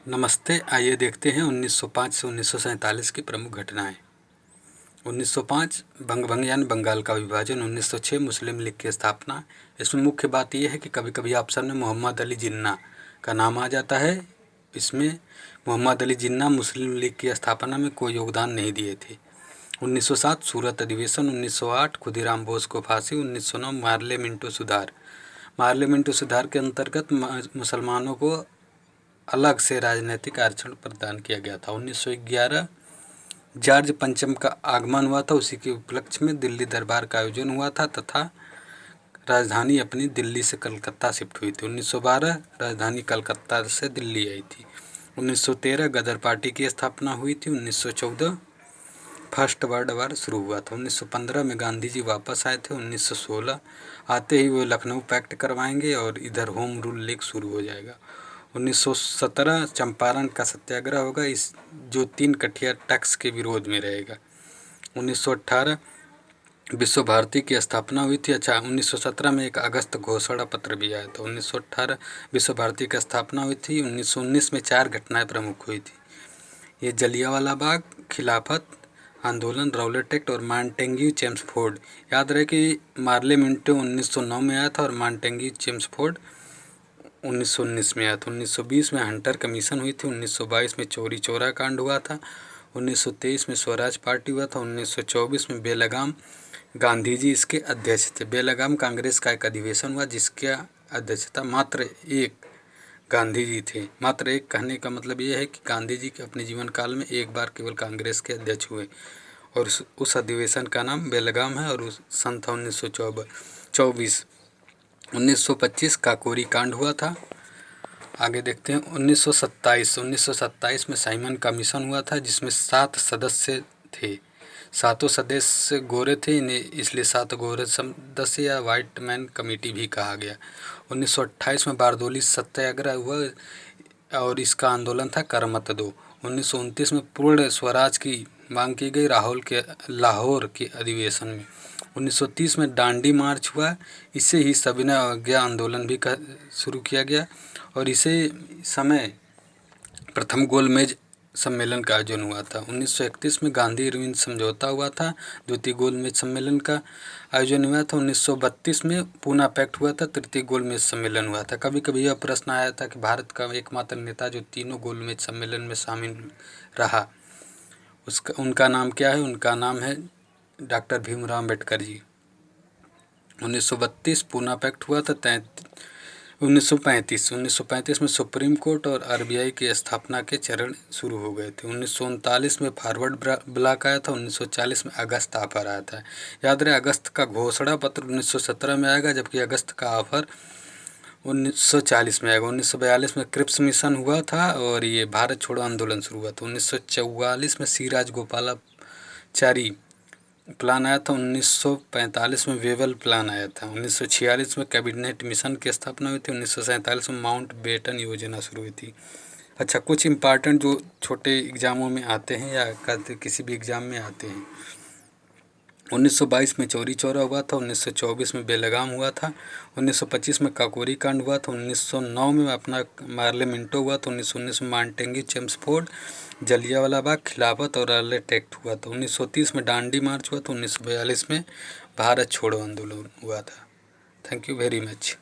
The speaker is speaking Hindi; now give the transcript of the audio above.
नमस्ते, आइए देखते हैं 1905 से 1947 की प्रमुख घटनाएं। 1905 भंग यानी बंगाल का विभाजन। 1906 मुस्लिम लीग की स्थापना। इसमें मुख्य बात यह है कि कभी कभी ऑप्शन में मोहम्मद अली जिन्ना का नाम आ जाता है। इसमें मोहम्मद अली जिन्ना मुस्लिम लीग की स्थापना में कोई योगदान नहीं दिए थे। 1907 सूरत अधिवेशन। 1908 खुदीराम बोस को फांसी। 1909 मार्ले मिंटो सुधार। मार्ले मिंटो सुधार के अंतर्गत मुसलमानों को अलग से राजनीतिक आरक्षण प्रदान किया गया था। 1911 जॉर्ज पंचम का आगमन हुआ था। उसी के उपलक्ष्य में दिल्ली दरबार का आयोजन हुआ था तथा राजधानी अपनी दिल्ली से कलकत्ता शिफ्ट हुई थी। 1912 राजधानी कलकत्ता से दिल्ली आई थी। 1913 गदर पार्टी की स्थापना हुई थी। 1914 फर्स्ट वर्ल्ड वॉर शुरू हुआ था। 1915 में गांधी जी वापस आए थे। 1916 आते ही वो लखनऊ पैक्ट करवाएंगे और इधर होम रूल लीग शुरू हो जाएगा। 1917 चंपारण का सत्याग्रह होगा, इस जो 3 कठिया टैक्स के विरोध में रहेगा। 1918 विश्व भारती की स्थापना हुई थी। 1917 में एक अगस्त घोषणा पत्र भी आया था। 1918 विश्व भारती की स्थापना हुई थी। 1919 में 4 घटनाएं प्रमुख हुई थी। ये जलियांवाला बाग, खिलाफत आंदोलन, राउलेट एक्ट और मॉन्टेग्यू चेम्सफोर्ड। याद रहे कि मार्ले मिंटो 1909 में आया था और मॉन्टेग्यू चेम्सफोर्ड 1919 में आया था। 1920 में हंटर कमीशन हुई थी। 1922 में चोरी चोरा कांड हुआ था। 1923 में स्वराज पार्टी हुआ था। 1924 में बेलगाम गांधी जी इसके अध्यक्ष थे। बेलगाम कांग्रेस का एक अधिवेशन हुआ जिसकी अध्यक्षता मात्र एक गांधी जी थे। मात्र एक कहने का मतलब ये है कि गांधी जी के अपने जीवन काल में एक बार केवल कांग्रेस के अध्यक्ष हुए और उस अधिवेशन का नाम बेलगाम है और उस सन था 1924। 1925 काकोरी कांड हुआ था। आगे देखते हैं 1927 में साइमन कमीशन हुआ था जिसमें 7 सदस्य थे। 7 सदस्य गोरे थे, इन्हें इसलिए 7 गोरे सदस्य या वाइट मैन कमेटी भी कहा गया। 1928 में बारदोली सत्याग्रह हुआ और इसका आंदोलन था कर मत दो। 1929 में पूर्ण स्वराज की मांग की गई लाहौर के अधिवेशन में। 1930 में डांडी मार्च हुआ। इससे ही सविनय अवज्ञा आंदोलन भी शुरू किया गया और इसे समय प्रथम गोलमेज सम्मेलन का आयोजन हुआ था। 1931 में गांधी इरविन समझौता हुआ था। द्वितीय गोलमेज सम्मेलन का आयोजन हुआ था। 1932 में पूना पैक्ट हुआ था। तृतीय गोलमेज सम्मेलन हुआ था। कभी कभी यह प्रश्न आया था कि भारत का एकमात्र नेता जो तीनों गोलमेज सम्मेलन में शामिल रहा उनका नाम क्या है। उनका नाम है डॉक्टर भीमराव अम्बेडकर जी। 1932 पूना पैक्ट हुआ था। 1935 में सुप्रीम कोर्ट और आरबीआई की स्थापना के चरण शुरू हो गए थे। 1939 में फॉरवर्ड ब्लॉक आया था। 1940 में अगस्त ऑफर आया था। याद रहे अगस्त का घोषणा पत्र 1917 में आएगा जबकि अगस्त का ऑफर 1940 में आएगा। 1942 में क्रिप्स मिशन हुआ था और ये भारत छोड़ो आंदोलन शुरू हुआ था। 1944 में सी राजगोपालाचारी प्लान आया था। 1945 में वेवल प्लान आया था। 1946 में कैबिनेट मिशन की स्थापना हुई थी। 1947 में माउंट बेटन योजना शुरू हुई थी। अच्छा, कुछ इम्पॉर्टेंट जो छोटे एग्जामों में आते हैं या किसी भी एग्ज़ाम में आते हैं। 1922 में चौरी चौरा हुआ था। 1924 में बेलगाम हुआ था। 1925 में काकोरी कांड हुआ था। 1909 में अपना मार्ले मिंटो हुआ था। 1919 में मॉन्टेग्यू चेम्सफोर्ड, जलियांवाला बाग, खिलाफत और राउलेट एक्ट हुआ था। 1930 में डांडी मार्च हुआ था। 1942 में भारत छोड़ो आंदोलन हुआ था। Thank you very much.